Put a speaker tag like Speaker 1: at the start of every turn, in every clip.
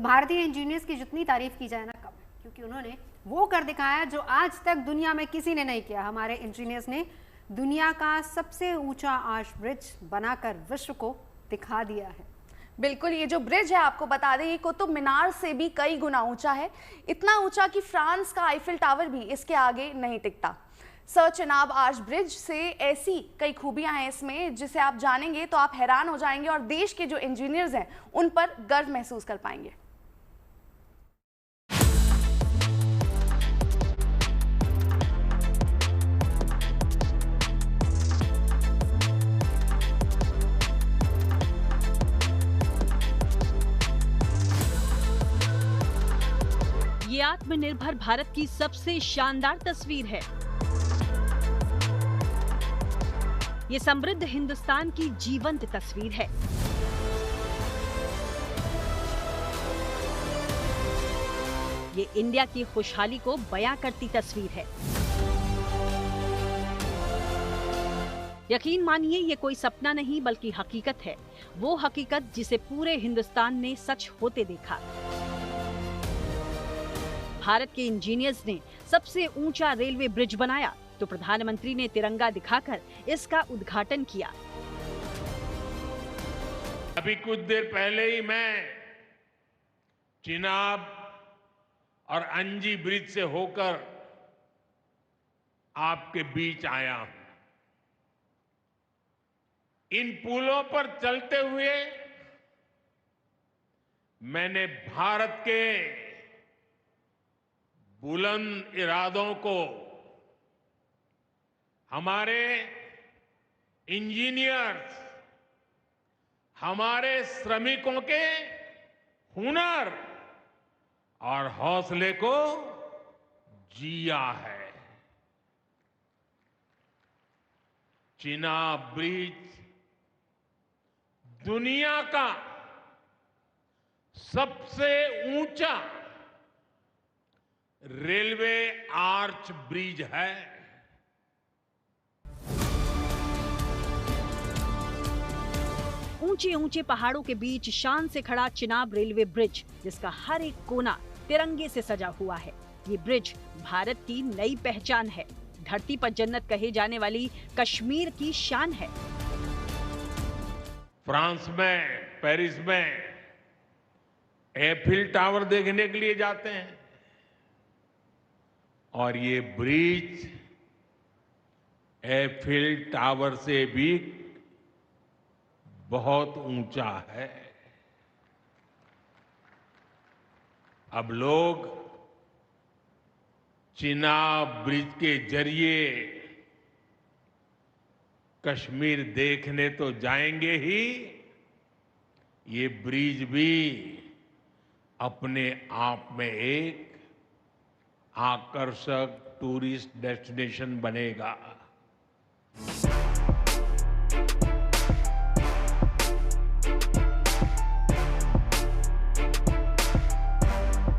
Speaker 1: भारतीय इंजीनियर्स की जितनी तारीफ की जाए ना कम है, क्योंकि उन्होंने वो कर दिखाया जो आज तक दुनिया में किसी ने नहीं किया। हमारे इंजीनियर्स ने दुनिया का सबसे ऊंचा आर्च ब्रिज बनाकर विश्व को दिखा दिया है।
Speaker 2: बिल्कुल, ये जो ब्रिज है आपको बता दें, ये कुतुब मीनार से भी कई गुना ऊंचा है। इतना ऊंचा कि फ्रांस का आईफिल टावर भी इसके आगे नहीं टिकता। सर चिनाब आर्च ब्रिज से ऐसी कई खूबियां हैं इसमें, जिसे आप जानेंगे तो आप हैरान हो जाएंगे और देश के जो इंजीनियर्स हैं उन पर गर्व महसूस कर पाएंगे।
Speaker 3: ये आत्मनिर्भर भारत की सबसे शानदार तस्वीर है। ये समृद्ध हिंदुस्तान की जीवंत तस्वीर है। ये इंडिया की खुशहाली को बयां करती तस्वीर है। यकीन मानिए, ये कोई सपना नहीं बल्कि हकीकत है। वो हकीकत जिसे पूरे हिंदुस्तान ने सच होते देखा। भारत के इंजीनियर्स ने सबसे ऊंचा रेलवे ब्रिज बनाया तो प्रधानमंत्री ने तिरंगा दिखाकर इसका उद्घाटन किया।
Speaker 4: अभी कुछ देर पहले ही मैं चिनाब और अंजी ब्रिज से होकर आपके बीच आया हूं। इन पुलों पर चलते हुए मैंने भारत के बुलंद इरादों को, हमारे इंजीनियर्स, हमारे श्रमिकों के हुनर और हौसले को जिया है। चिनाब ब्रिज दुनिया का सबसे ऊंचा रेलवे आर्च ब्रिज है।
Speaker 3: ऊंचे ऊंचे पहाड़ों के बीच शान से खड़ा चिनाब रेलवे ब्रिज, जिसका हर एक कोना तिरंगे से सजा हुआ है। ये ब्रिज भारत की नई पहचान है। धरती पर जन्नत कहे जाने वाली कश्मीर की शान है।
Speaker 4: फ्रांस में, पेरिस में एफिल टावर देखने के लिए जाते हैं और ये ब्रिज एफिल टावर से भी बहुत ऊंचा है। अब लोग चिनाब ब्रिज के जरिए कश्मीर देखने तो जाएंगे ही, ये ब्रिज भी अपने आप में एक आकर्षक टूरिस्ट डेस्टिनेशन बनेगा।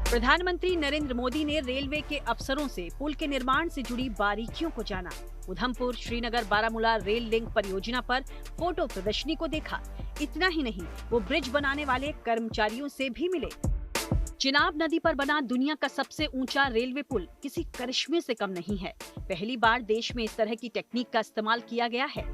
Speaker 3: प्रधानमंत्री नरेंद्र मोदी ने रेलवे के अफसरों से पुल के निर्माण से जुड़ी बारीकियों को जाना। उधमपुर श्रीनगर बारामूला रेल लिंक परियोजना पर फोटो प्रदर्शनी को देखा। इतना ही नहीं, वो ब्रिज बनाने वाले कर्मचारियों से भी मिले। चिनाब नदी पर बना दुनिया का सबसे ऊंचा रेलवे पुल किसी करिश्मे से कम नहीं है। पहली बार देश में इस तरह की टेक्निक का इस्तेमाल किया गया है।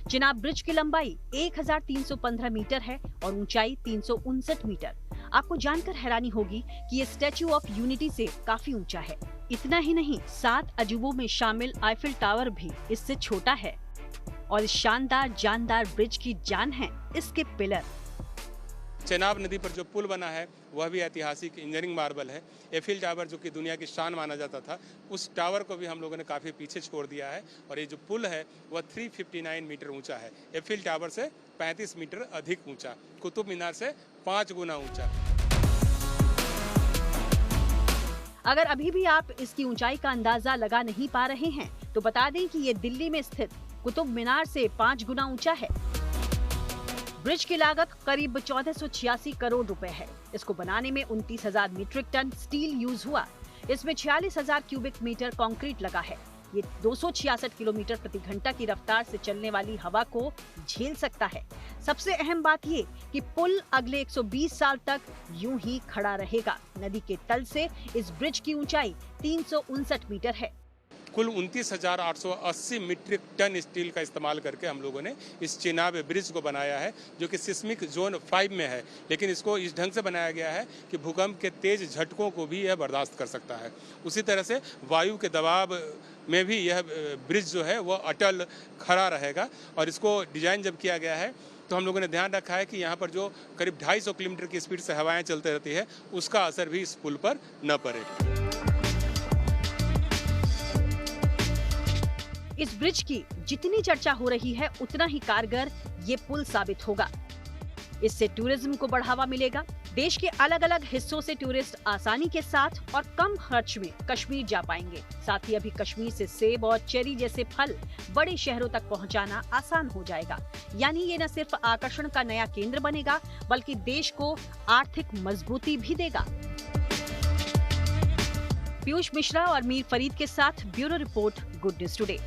Speaker 3: चिनाब ब्रिज की लंबाई 1315 मीटर है और ऊंचाई 359 मीटर। आपको जानकर हैरानी होगी कि ये स्टैच्यू ऑफ यूनिटी से काफी ऊंचा है। इतना ही नहीं, 7 अजूबों में शामिल आईफिल टावर भी इससे छोटा है। और इस शानदार जानदार ब्रिज की जान है इसके पिलर।
Speaker 5: चिनाब नदी पर जो पुल बना है वह भी ऐतिहासिक इंजीनियरिंग मार्बल है। एफिल टावर जो कि दुनिया की शान माना जाता था, उस टावर को भी हम लोगों ने काफ़ी पीछे छोड़ दिया है और ये जो पुल है वह 359 मीटर ऊंचा है। एफिल टावर से 35 मीटर अधिक ऊंचा, कुतुब मीनार से 5 गुना ऊंचा।
Speaker 3: अगर अभी भी आप इसकी ऊंचाई का अंदाजा लगा नहीं पा रहे हैं तो बता दें कि ये दिल्ली में स्थित कुतुब मीनार से 5 गुना ऊंचा है। ब्रिज की लागत करीब 1486 करोड़ रुपए है। इसको बनाने में 29,000 मीट्रिक टन स्टील यूज हुआ। इसमें 46,000 क्यूबिक मीटर कंक्रीट लगा है। ये 266 किलोमीटर प्रति घंटा की रफ्तार से चलने वाली हवा को झेल सकता है। सबसे अहम बात ये कि पुल अगले 120 साल तक यूं ही खड़ा रहेगा। नदी के तल से इस ब्रिज की ऊंचाई 359 मीटर है।
Speaker 5: कुल 29,880 मीट्रिक टन स्टील का इस्तेमाल करके हम लोगों ने इस चेनाब ब्रिज को बनाया है, जो कि सिस्मिक जोन 5 में है। लेकिन इसको इस ढंग से बनाया गया है कि भूकंप के तेज झटकों को भी यह बर्दाश्त कर सकता है। उसी तरह से वायु के दबाव में भी यह ब्रिज जो है वह अटल खड़ा रहेगा। और इसको डिजाइन जब किया गया है तो हम लोगों ने ध्यान रखा है कि यहाँ पर जो करीब 250 किलोमीटर की स्पीड से हवाएं चलती रहती है, उसका असर भी इस पुल पर न पड़े।
Speaker 3: इस ब्रिज की जितनी चर्चा हो रही है, उतना ही कारगर ये पुल साबित होगा। इससे टूरिज्म को बढ़ावा मिलेगा। देश के अलग अलग हिस्सों से टूरिस्ट आसानी के साथ और कम खर्च में कश्मीर जा पाएंगे। साथ ही अभी कश्मीर से सेब और चेरी जैसे फल बड़े शहरों तक पहुंचाना आसान हो जाएगा। यानी ये न सिर्फ आकर्षण का नया केंद्र बनेगा, बल्कि देश को आर्थिक मजबूती भी देगा। पीयूष मिश्रा और मीर फरीद के साथ bureau report, good news today.